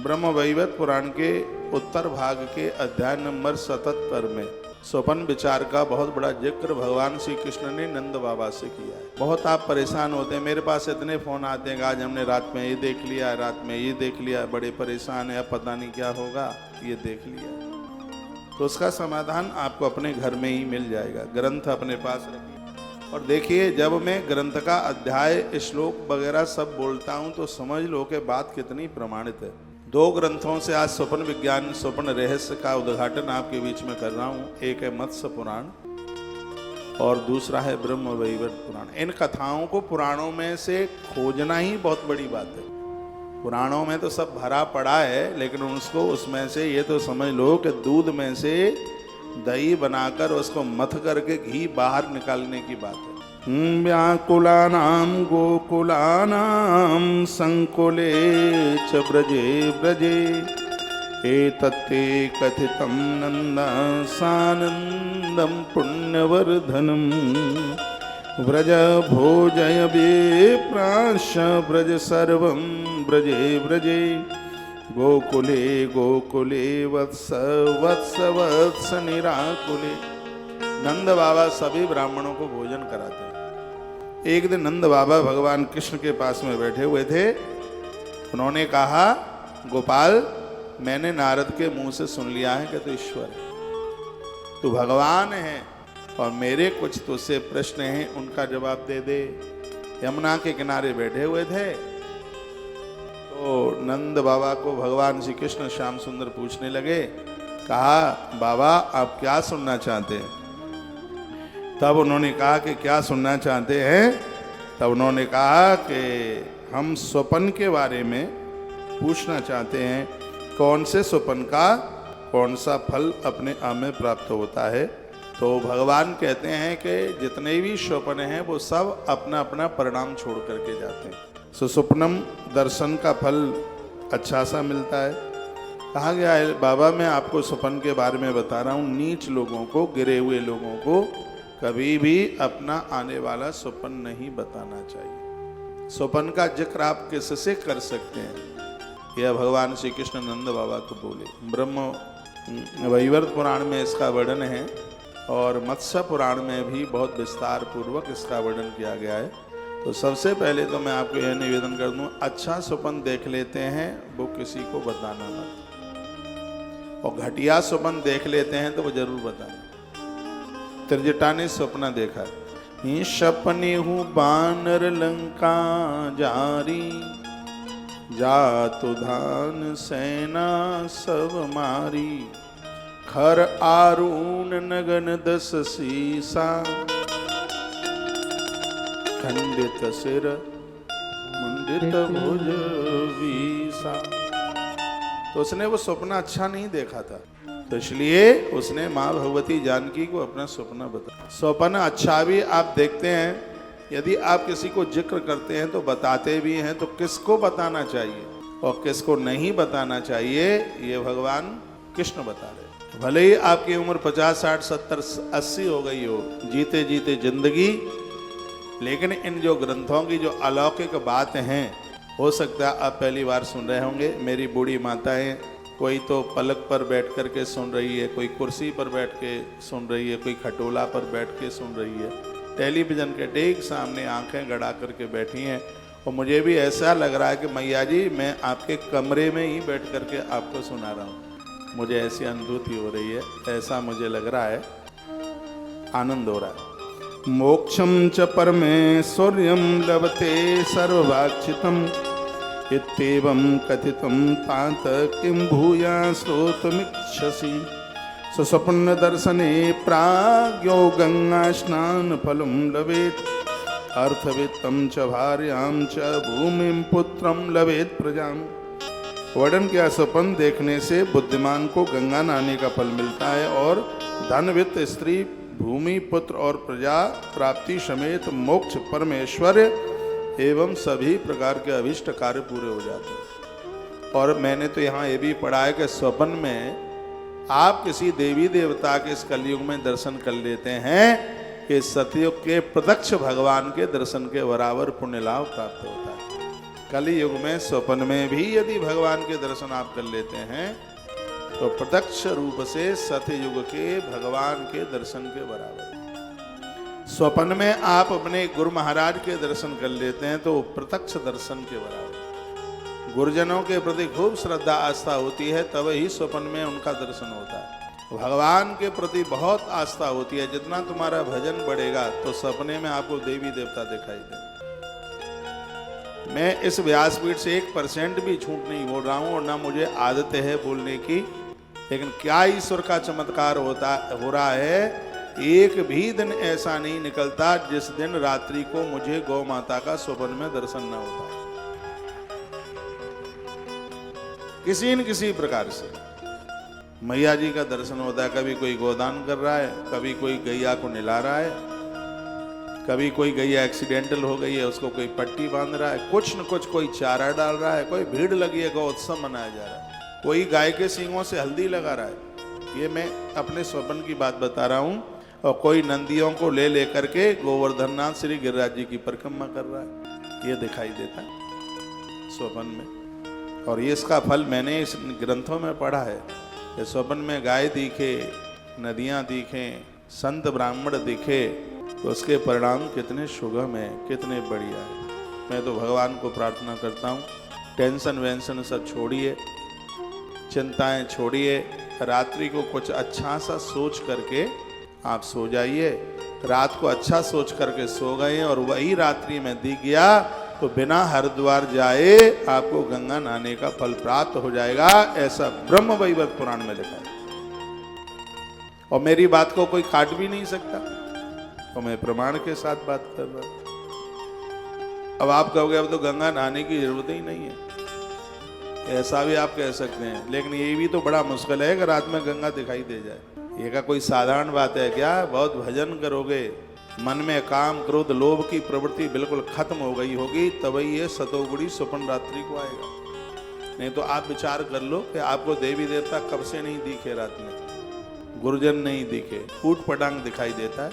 ब्रह्म वैवर्त पुराण के उत्तर भाग के अध्याय नंबर 77 में स्वप्न विचार का बहुत बड़ा जिक्र भगवान श्री कृष्ण ने नंद बाबा से किया है। बहुत आप परेशान होते हैं, मेरे पास इतने फोन आते हैं कि आज हमने रात में ये देख लिया, रात में ये देख लिया, बड़े परेशान है, अब पता नहीं क्या होगा, ये देख लिया। तो उसका समाधान आपको अपने घर में ही मिल जाएगा। ग्रंथ अपने पास रखिए और देखिए, जब मैं ग्रंथ का अध्याय श्लोक वगैरह सब बोलता हूं तो समझ लो कि बात कितनी प्रमाणित है। दो ग्रंथों से आज स्वप्न विज्ञान स्वप्न रहस्य का उद्घाटन आपके बीच में कर रहा हूं। एक है मत्स्य पुराण और दूसरा है ब्रह्म वैवर्त पुराण। इन कथाओं को पुराणों में से खोजना ही बहुत बड़ी बात है। पुराणों में तो सब भरा पड़ा है, लेकिन उसको उसमें से ये तो समझ लो कि दूध में से दही बनाकर उसको मथ करके घी बाहर निकालने की बात है। व्याकुलानां गोकुलानां संकुले च ब्रजे ब्रजे एतत्ते कथितं नन्दासानन्दं पुण्यवर्धनं व्रज भोजय विप्राश ब्रज सर्वं ब्रजे ब्रजे गोकुले गोकुले वत्स वत्स वत्स निराकुले। नंद बाबा सभी ब्राह्मणों को भोजन कराते हैं। एक दिन नंद बाबा भगवान कृष्ण के पास में बैठे हुए थे। उन्होंने कहा, गोपाल, मैंने नारद के मुंह से सुन लिया है कि तू ईश्वर है, तू भगवान है, और मेरे कुछ तुझसे प्रश्न हैं, उनका जवाब दे दे। यमुना के किनारे बैठे हुए थे तो नंद बाबा को भगवान श्री कृष्ण श्याम सुंदर पूछने लगे। कहा, बाबा आप क्या सुनना चाहते हैं? तब उन्होंने कहा कि क्या सुनना चाहते हैं? तब उन्होंने कहा कि हम स्वप्न के बारे में पूछना चाहते हैं, कौन से स्वप्न का कौन सा फल अपने आप में प्राप्त होता है। तो भगवान कहते हैं कि जितने भी स्वप्न हैं वो सब अपना अपना परिणाम छोड़ करके जाते हैं। सुस्वप्नम दर्शन का फल अच्छा सा मिलता है। कहा गया है, बाबा मैं आपको स्वप्न के बारे में बता रहा हूँ, नीच लोगों को, गिरे हुए लोगों को कभी भी अपना आने वाला स्वप्न नहीं बताना चाहिए। स्वप्न का जिक्र आप किससे कर सकते हैं? यह भगवान श्री कृष्ण नंद बाबा को बोले। ब्रह्म वैवर्त पुराण में इसका वर्णन है और मत्स्य पुराण में भी बहुत विस्तार पूर्वक इसका वर्णन किया गया है। तो सबसे पहले तो मैं आपको यह निवेदन कर दूं, अच्छा स्वप्न देख लेते हैं वो किसी को बताना मत, और घटिया स्वप्न देख लेते हैं तो वो जरूर बताना। त्रिजटा ने स्वप्न देखा, ही सपने हूँ बानर लंका जारी, जातु धान सेना सब मारी, खर आरून नगन 10 सीसा, खंडित सिर मुंडित भुज वीसा। तो उसने वो स्वप्न अच्छा नहीं देखा था, तो इसलिए उसने माँ भगवती जानकी को अपना स्वप्न बताया। स्वप्न अच्छा भी आप देखते हैं, यदि आप किसी को जिक्र करते हैं तो बताते भी हैं, तो किसको बताना चाहिए और किसको नहीं बताना चाहिए ये भगवान कृष्ण बता रहे। भले ही आपकी उम्र 50, 60, 70, 80 हो गई हो, जीते जीते जिंदगी, लेकिन इन जो ग्रंथों की जो अलौकिक बात हैं, हो सकता है आप पहली बार सुन रहे होंगे। मेरी बूढ़ी माताएं, कोई तो पलक पर बैठ कर के सुन रही है, कोई कुर्सी पर बैठ के सुन रही है, कोई खटोला पर बैठ के सुन रही है, टेलीविज़न के ठीक सामने आंखें गड़ा करके बैठी हैं। और मुझे भी ऐसा लग रहा है कि मैया जी मैं आपके कमरे में ही बैठ करके आपको सुना रहा हूँ। मुझे ऐसी अनुभूति हो रही है, ऐसा मुझे लग रहा है, आनंद हो रहा है। मोक्षम च परमेश्वर्यं लभते सर्ववाक्षितम् इत्येवं कथितं तात किं भूया श्रोतुमिच्छसि। सुस्वप्न दर्शने प्राज्ञो गंगा स्नान फलं लभेत् अर्थवित्तं च भार्यां च भूमिं पुत्रं लभेत् प्रजाम्। वर्णन किया, स्वप्न देखने से बुद्धिमान को गंगा नहाने का फल मिलता है और धन वित्त स्त्री भूमि पुत्र और प्रजा प्राप्ति समेत मोक्ष परमेश्वर्य एवं सभी प्रकार के अभिष्ट कार्य पूरे हो जाते हैं। और मैंने तो यहाँ ये भी पढ़ा है कि स्वप्न में आप किसी देवी देवता के इस कलयुग में दर्शन कर लेते हैं कि सतयुग के प्रत्यक्ष भगवान के दर्शन के बराबर पुण्य लाभ प्राप्त होता है। कलि युग में स्वप्न में भी यदि भगवान के दर्शन आप कर लेते हैं तो प्रत्यक्ष रूप से सतयुग के भगवान के दर्शन के बराबर। स्वप्न में आप अपने गुरु महाराज के दर्शन कर लेते हैं तो प्रत्यक्ष दर्शन के बराबर। गुरुजनों के प्रति खूब श्रद्धा आस्था होती है, तब ही स्वप्न में उनका दर्शन होता है। भगवान के प्रति बहुत आस्था होती है, जितना तुम्हारा भजन बढ़ेगा तो सपने में आपको देवी देवता दिखाई देंगे। मैं इस व्यासपीठ से 1% भी झूठ नहीं बोल रहा हूं और ना मुझे आदत है बोलने की, लेकिन क्या ईश्वर का चमत्कार हो रहा है। एक भी दिन ऐसा नहीं निकलता जिस दिन रात्रि को मुझे गौ माता का स्वप्न में दर्शन न होता, किसी न किसी प्रकार से मैया जी का दर्शन होता है। कभी कोई गोदान कर रहा है, कभी कोई गैया को निला रहा है, कभी कोई गैया एक्सीडेंटल हो गई है उसको कोई पट्टी बांध रहा है, कुछ न कुछ कोई चारा डाल रहा है, कोई भीड़ लगी है, गौ उत्सव मनाया जा रहा है, कोई गाय के सींगों से हल्दी लगा रहा है। ये मैं अपने स्वप्न की बात बता रहा हूँ। और कोई नंदियों को ले लेकर के गोवर्धननाथ श्री गिरिराज जी की परिक्रमा कर रहा है, ये दिखाई देता है स्वप्न में। और ये इसका फल मैंने इस ग्रंथों में पढ़ा है कि स्वप्न में गाय दिखे, नदियाँ दिखें, संत ब्राह्मण दिखे तो उसके परिणाम कितने सुगम है, कितने बढ़िया है। मैं तो भगवान को प्रार्थना करता हूँ, टेंशन वेंशन सब छोड़िए, चिंताएं छोड़िए, रात्रि को कुछ अच्छा सा सोच करके आप सो जाइए। रात को अच्छा सोच करके सो गए और वही रात्रि में दिख गया तो बिना हरिद्वार जाए आपको गंगा नहाने का फल प्राप्त हो जाएगा, ऐसा ब्रह्म वैवर्त पुराण में लिखा है। और मेरी बात को कोई काट भी नहीं सकता, तो मैं प्रमाण के साथ बात कर रहा हूं। अब आप कहोगे अब तो गंगा नहाने की जरूरत ही नहीं है, ऐसा भी आप कह सकते हैं, लेकिन ये भी तो बड़ा मुश्किल है कि रात में गंगा दिखाई दे जाए। ये का कोई साधारण बात है क्या? बहुत भजन करोगे, मन में काम क्रोध लोभ की प्रवृत्ति बिल्कुल खत्म हो गई होगी, तभी ये सतोगुणी स्वप्न रात्रि को आएगा। नहीं तो आप विचार कर लो कि आपको देवी देवता कब से नहीं दिखे, रात में गुरुजन नहीं दिखे, ऊट पटांग दिखाई देता है,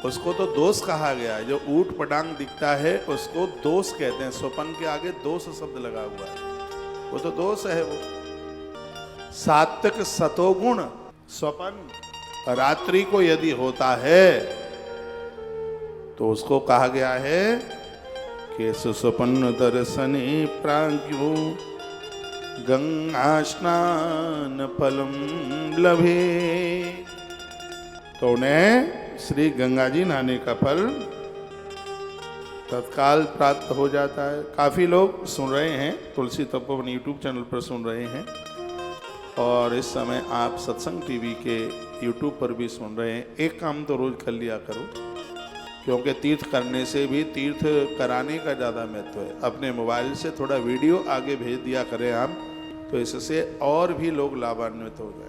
उसको तो दोष कहा गया है। जो ऊट पटांग दिखता है उसको दोष कहते हैं, स्वप्न के आगे दोष शब्द लगा हुआ है, वो तो दोष है। वो सात्विक सतोगुण स्वप्न रात्रि को यदि होता है तो उसको कहा गया है कि सुस्वप्न दर्शने प्राज्ञो गंगा स्नान फलम लभे, तो उन्हें श्री गंगा जी नहाने का फल तत्काल प्राप्त हो जाता है। काफ़ी लोग सुन रहे हैं, तुलसी तपोवन यूट्यूब चैनल पर सुन रहे हैं, और इस समय आप सत्संग टीवी के यूट्यूब पर भी सुन रहे हैं। एक काम तो रोज कर लिया करो, क्योंकि तीर्थ करने से भी तीर्थ कराने का ज़्यादा महत्व है। अपने मोबाइल से थोड़ा वीडियो आगे भेज दिया करें आप, तो इससे और भी लोग लाभान्वित हो जाए।